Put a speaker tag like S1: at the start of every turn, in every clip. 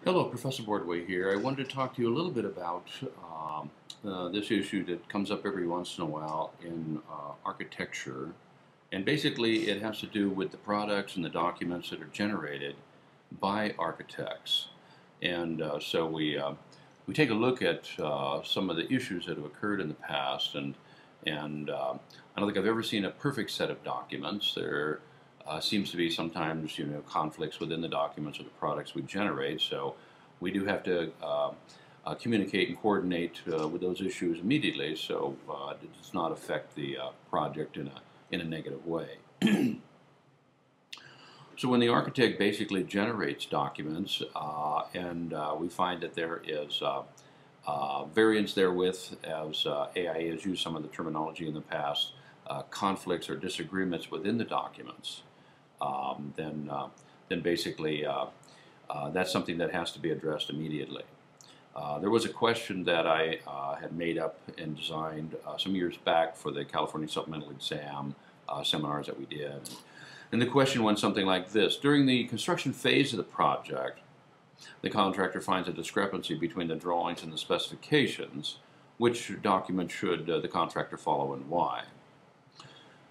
S1: Hello, Professor Boardway here. I wanted to talk to you a little bit about this issue that comes up every once in a while in architecture. And basically, it has to do with the products and the documents that are generated by architects. And so we take a look at some of the issues that have occurred in the past. And I don't think I've ever seen a perfect set of documents. There seems to be sometimes, conflicts within the documents of the products we generate. So we do have to communicate and coordinate with those issues immediately, so it does not affect the project in a negative way. So when the architect basically generates documents, and we find that there is variance therewith, as AI has used some of the terminology in the past, conflicts or disagreements within the documents, then basically that's something that has to be addressed immediately. There was a question that I had made up and designed some years back for the California Supplemental Exam seminars that we did. And the question went something like this. During the construction phase of the project, the contractor finds a discrepancy between the drawings and the specifications. Which document should the contractor follow and why?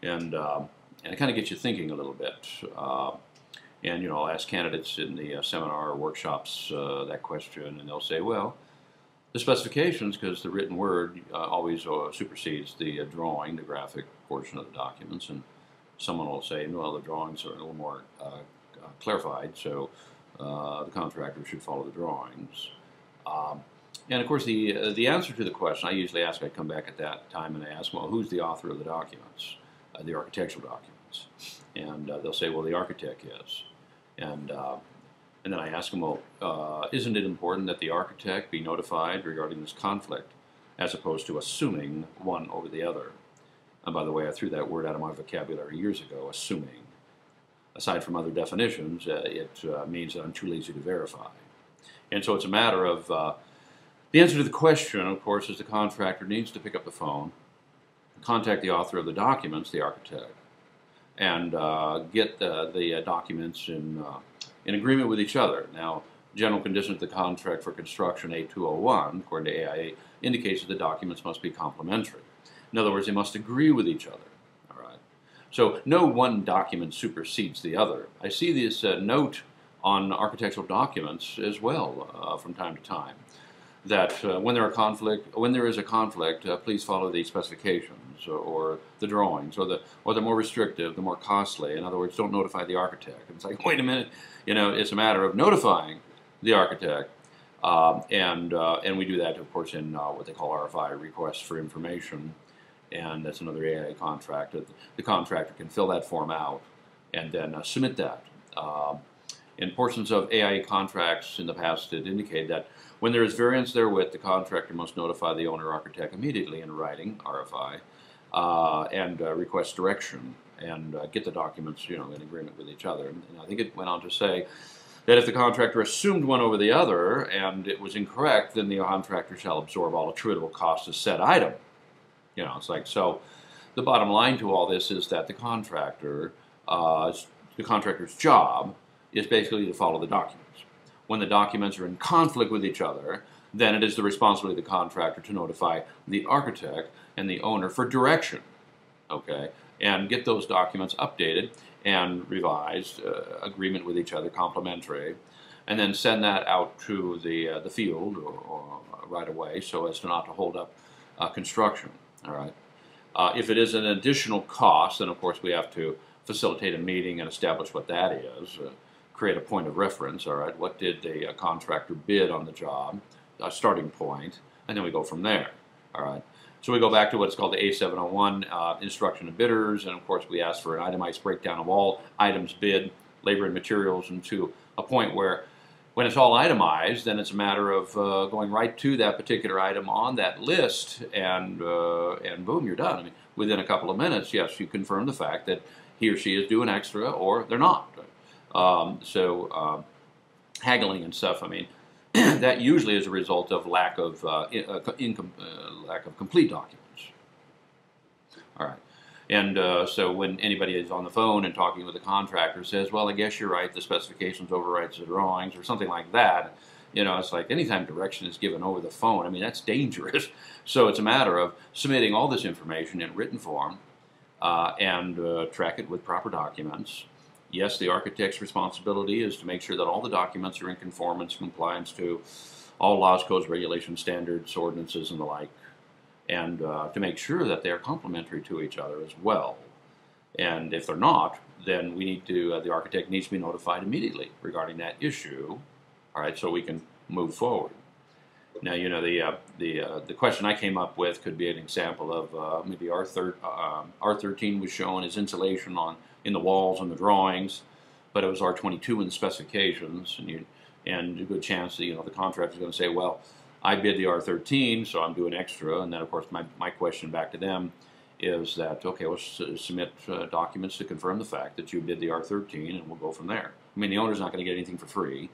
S1: And it kind of gets you thinking a little bit. And I'll ask candidates in the seminar or workshops that question, and they'll say, well, the specifications, because the written word always supersedes the drawing, the graphic portion of the documents, and someone will say, well, the drawings are a little more clarified, so the contractor should follow the drawings. And of course, the answer to the question, I come back at that time and I ask, well, who's the author of the documents, the architectural documents? And they'll say, well, the architect is. And then I ask them, well, isn't it important that the architect be notified regarding this conflict, as opposed to assuming one over the other? And by the way, I threw that word out of my vocabulary years ago, assuming. Aside from other definitions, it means that I'm too lazy to verify. And so it's a matter of, the answer to the question, of course, is the contractor needs to pick up the phone, contact the author of the documents, the architect, and get the documents in agreement with each other. Now, general conditions of the contract for construction A201, according to AIA, indicates that the documents must be complementary. In other words, they must agree with each other. All right. So no one document supersedes the other. I see this note on architectural documents as well from time to time, that when there is a conflict, please follow the specifications or the drawings, or the more restrictive, the more costly. In other words, don't notify the architect. It's like, wait a minute, it's a matter of notifying the architect, and we do that, of course, in what they call RFI, requests for information, and that's another AI contract. The contractor can fill that form out and then submit that. In portions of AIA contracts in the past, it indicated that when there is variance therewith, the contractor must notify the owner architect immediately in writing, RFI, and request direction and get the documents, in agreement with each other. And I think it went on to say that if the contractor assumed one over the other and it was incorrect, then the contractor shall absorb all attributable costs of said item. It's like, so the bottom line to all this is that the contractor's job is basically to follow the documents. When the documents are in conflict with each other, then it is the responsibility of the contractor to notify the architect and the owner for direction, okay, and get those documents updated and revised, agreement with each other, complementary, and then send that out to the field or right away, so as to not to hold up construction. All right. If it is an additional cost, then of course we have to facilitate a meeting and establish what that is. Create a point of reference. All right. What did the contractor bid on the job? A starting point, and then we go from there. All right. So we go back to what's called the A701 instruction of bidders, and of course we ask for an itemized breakdown of all items bid, labor and materials, and to a point where when it's all itemized, then it's a matter of going right to that particular item on that list, and boom, you're done. I mean, within a couple of minutes, yes, you confirm the fact that he or she is doing extra, or they're not. Haggling and stuff, I mean, that usually is a result of lack of complete documents. All right. And so when anybody is on the phone and talking with the contractor says, well, I guess you're right, the specifications overrides the drawings, or something like that, You know, it's like anytime direction is given over the phone, I mean, that's dangerous. So it's a matter of submitting all this information in written form and track it with proper documents. Yes, the architect's responsibility is to make sure that all the documents are in conformance, compliance to all laws, codes, regulations, standards, ordinances, and the like, and to make sure that they're complementary to each other as well. And if they're not, then we need to, the architect needs to be notified immediately regarding that issue, all right, so we can move forward. Now, you know, the question I came up with could be an example of maybe R13 was shown as insulation in the walls and the drawings, but it was R22 in the specifications, and a good chance that, you know, the contractor is going to say, well, I bid the R13, so I'm doing extra. And then, of course, my question back to them is that, okay, let's submit documents to confirm the fact that you bid the R13, and we'll go from there. I mean, the owner's not going to get anything for free,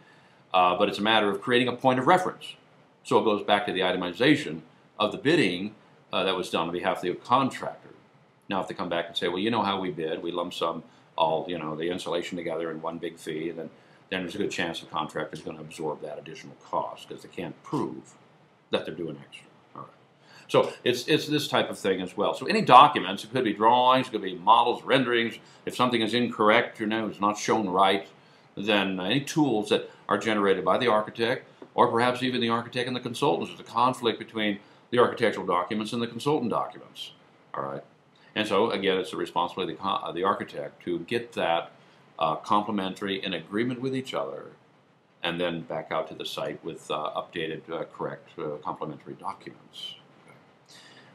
S1: but it's a matter of creating a point of reference. So it goes back to the itemization of the bidding that was done on behalf of the contractor. Now, if they come back and say, well, you know how we bid, we lump sum all, you know, the insulation together in one big fee, and then there's a good chance the contractor is going to absorb that additional cost because they can't prove that they're doing extra. All right. So it's this type of thing as well. So any documents, it could be drawings, it could be models, renderings. If something is incorrect, you know, it's not shown right, then any tools that are generated by the architect, or perhaps even the architect and the consultants. There's a conflict between the architectural documents and the consultant documents. All right. And so, again, it's the responsibility of the architect to get that complementary in agreement with each other, and then back out to the site with updated, correct, complementary documents. Okay.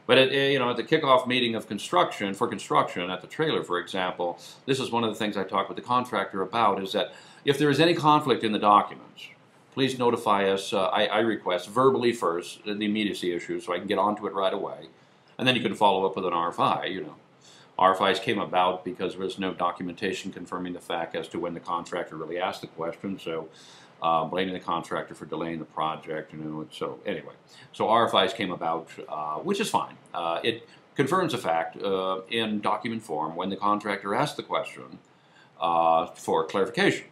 S1: But you know, at the kickoff meeting of construction, at the trailer, for example, this is one of the things I talked with the contractor about, is that if there is any conflict in the documents, please notify us. I request verbally first, the immediacy issue, so I can get onto it right away, and then you can follow up with an RFI. You know, RFIs came about because there was no documentation confirming the fact as to when the contractor really asked the question, so blaming the contractor for delaying the project, you know. So anyway, so RFIs came about, which is fine. It confirms the fact in document form when the contractor asked the question for clarification,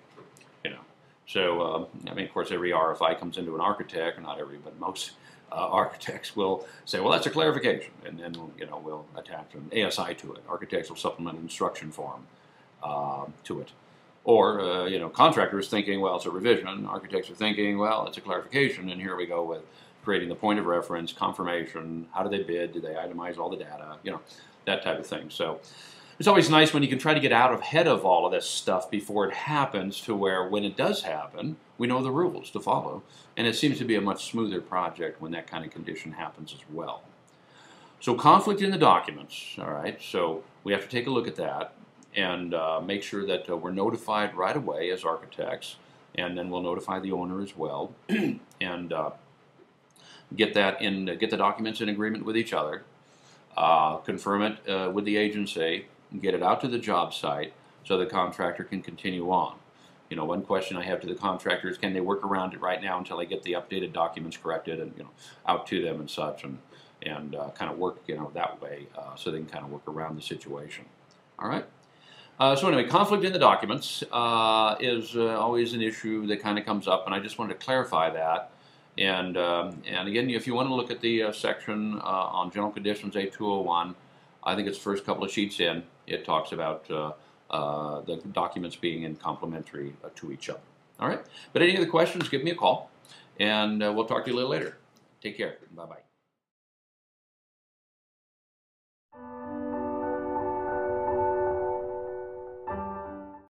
S1: you know. So, I mean, of course, every RFI comes into an architect, or not every, but most architects will say, well, that's a clarification, and then, you know, we'll attach an ASI to it, Architectural Supplemental Instruction Form to it. Or, you know, contractors thinking, well, it's a revision. Architects are thinking, well, it's a clarification, and here we go with creating the point of reference, confirmation, how do they bid, do they itemize all the data, you know, that type of thing. So it's always nice when you can try to get out ahead of all of this stuff before it happens, to where when it does happen, we know the rules to follow. And it seems to be a much smoother project when that kind of condition happens as well. So conflict in the documents, all right, so we have to take a look at that and make sure that we're notified right away as architects, and then we'll notify the owner as well, and get the documents in agreement with each other, confirm it with the agency, get it out to the job site so the contractor can continue on. You know, one question I have to the contractor is, can they work around it right now until I get the updated documents corrected and, you know, out to them and such, and kind of work, you know, that way, so they can kind of work around the situation. All right. So anyway, conflict in the documents is always an issue that kind of comes up, and I just wanted to clarify that. And again, if you want to look at the section on General Conditions A201, I think it's the first couple of sheets in. It talks about the documents being in complementary to each other. All right? But any other questions, give me a call, and we'll talk to you a little later. Take care. Bye-bye.